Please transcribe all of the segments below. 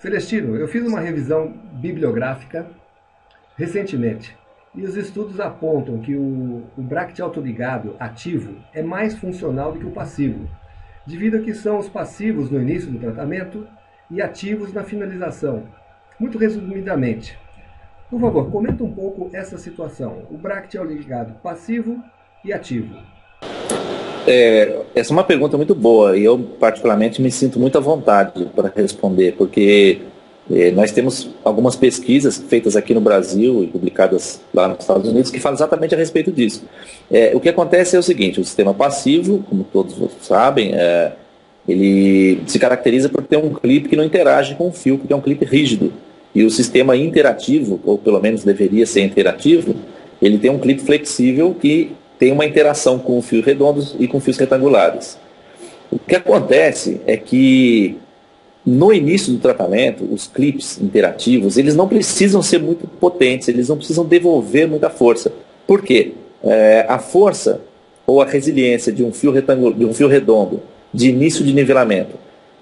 Celestino, eu fiz uma revisão bibliográfica recentemente e os estudos apontam que o Bracket autoligado ativo é mais funcional do que o passivo, devido a que são os passivos no início do tratamento e ativos na finalização. Muito resumidamente, por favor, comenta um pouco essa situação, o Bracket autoligado passivo e ativo. Essa é uma pergunta muito boa e eu particularmente me sinto muito à vontade para responder, porque nós temos algumas pesquisas feitas aqui no Brasil e publicadas lá nos Estados Unidos que falam exatamente a respeito disso. O que acontece é o seguinte: o sistema passivo, como todos sabem, ele se caracteriza por ter um clipe que não interage com o fio, porque é um clipe rígido. E o sistema interativo, ou pelo menos deveria ser interativo, ele tem um clipe flexível que tem uma interação com fios redondos e com fios retangulares. O que acontece é que no início do tratamento, os clips interativos, eles não precisam ser muito potentes, eles não precisam devolver muita força. Por quê? A força ou a resiliência de um fio redondo de início de nivelamento,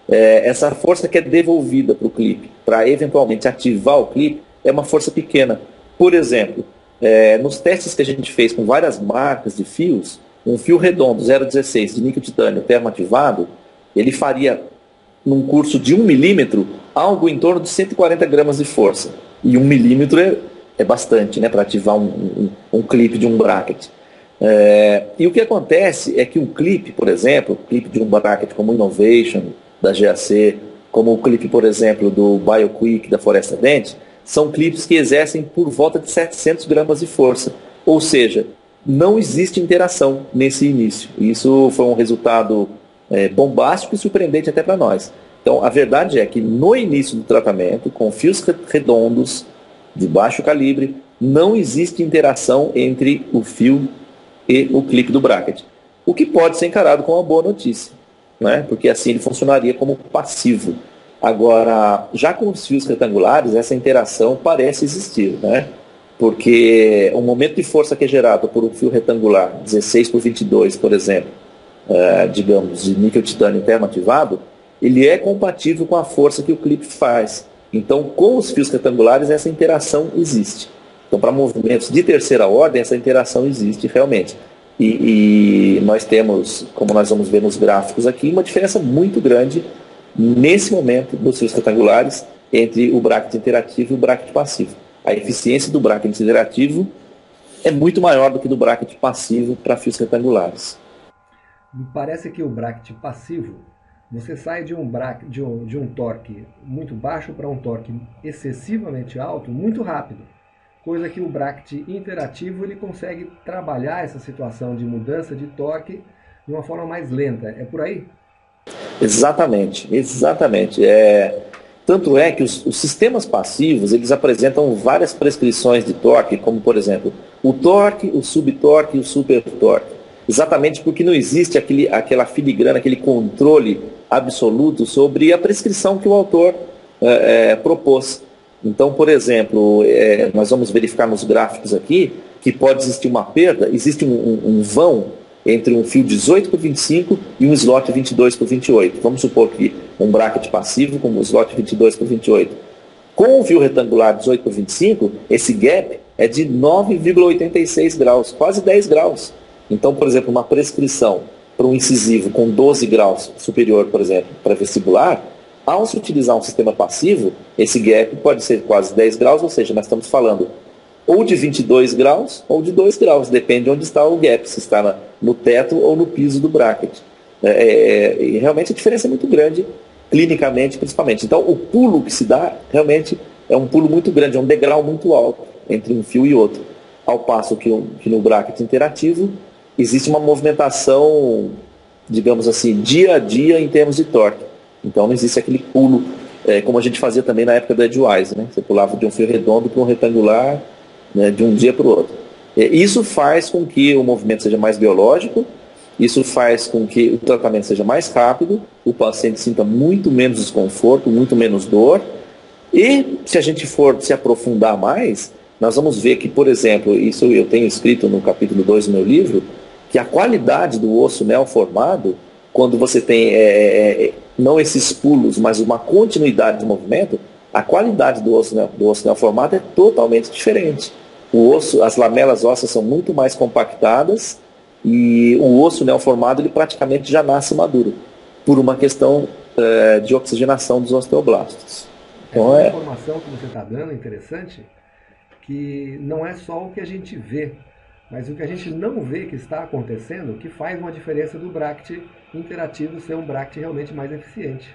essa força que é devolvida para o clipe, para eventualmente ativar o clipe, é uma força pequena. Por exemplo, nos testes que a gente fez com várias marcas de fios, um fio redondo 0,16 de níquel titânio termoativado, ele faria, num curso de 1 milímetro, algo em torno de 140 gramas de força. E 1 milímetro é bastante, né, para ativar um clipe de um bracket. E o que acontece é que um clipe, por exemplo, o clipe de um bracket como o Innovation, da GAC, como o clipe, por exemplo, do BioQuick, da Foresta Dente, são clipes que exercem por volta de 700 gramas de força. Ou seja, não existe interação nesse início. Isso foi um resultado bombástico e surpreendente até para nós. Então, a verdade é que no início do tratamento, com fios redondos, de baixo calibre, não existe interação entre o fio e o clipe do bracket. O que pode ser encarado como uma boa notícia, né? Porque assim ele funcionaria como passivo. Agora, já com os fios retangulares, essa interação parece existir, né? Porque o momento de força que é gerado por um fio retangular, 16 por 22, por exemplo, digamos, de níquel titânio termoativado, ele é compatível com a força que o clipe faz. Então, com os fios retangulares, essa interação existe. Então, para movimentos de terceira ordem, essa interação existe realmente. E nós temos, como nós vamos ver nos gráficos aqui, uma diferença muito grande nesse momento dos fios retangulares entre o bracket interativo e o bracket passivo. A eficiência do bracket interativo é muito maior do que do bracket passivo para fios retangulares. Me parece que o bracket passivo, você sai de um torque muito baixo para um torque excessivamente alto, muito rápido. Coisa que o bracket interativo ele consegue trabalhar essa situação de mudança de torque de uma forma mais lenta. É por aí? Exatamente, exatamente. Tanto é que os sistemas passivos eles apresentam várias prescrições de torque, como por exemplo o torque, o subtorque e o supertorque. Exatamente porque não existe aquela filigrana, aquele controle absoluto sobre a prescrição que o autor propôs. Então, por exemplo, nós vamos verificar nos gráficos aqui que pode existir uma perda, existe um vão entre um fio 18 por 25 e um slot 22 por 28. Vamos supor que um bracket passivo com um slot 22 por 28. Com o fio retangular 18 por 25, esse gap é de 9,86 graus, quase 10 graus. Então, por exemplo, uma prescrição para um incisivo com 12 graus superior, por exemplo, para vestibular, ao se utilizar um sistema passivo, esse gap pode ser quase 10 graus, ou seja, nós estamos falando ou de 22 graus ou de 2 graus, depende de onde está o gap, se está no teto ou no piso do bracket. E realmente a diferença é muito grande, clinicamente principalmente. Então o pulo que se dá realmente é um pulo muito grande, é um degrau muito alto entre um fio e outro. Ao passo que no bracket interativo existe uma movimentação, digamos assim, dia a dia em termos de torque. Então não existe aquele pulo, como a gente fazia também na época do Edgewise, né? Você pulava de um fio redondo para um retangular, né, de um dia para o outro. Isso faz com que o movimento seja mais biológico, isso faz com que o tratamento seja mais rápido, o paciente sinta muito menos desconforto, muito menos dor. E se a gente for se aprofundar mais, nós vamos ver que, por exemplo, isso eu tenho escrito no capítulo 2 do meu livro, que a qualidade do osso neoformado, quando você tem não esses pulos, mas uma continuidade de movimento, a qualidade do osso neoformado é totalmente diferente. O osso, as lamelas ósseas são muito mais compactadas e o osso neoformado ele praticamente já nasce maduro, por uma questão de oxigenação dos osteoblastos. Então, essa informação que você está dando é interessante, que não é só o que a gente vê, mas o que a gente não vê que está acontecendo, que faz uma diferença do Bract interativo ser um Bract realmente mais eficiente.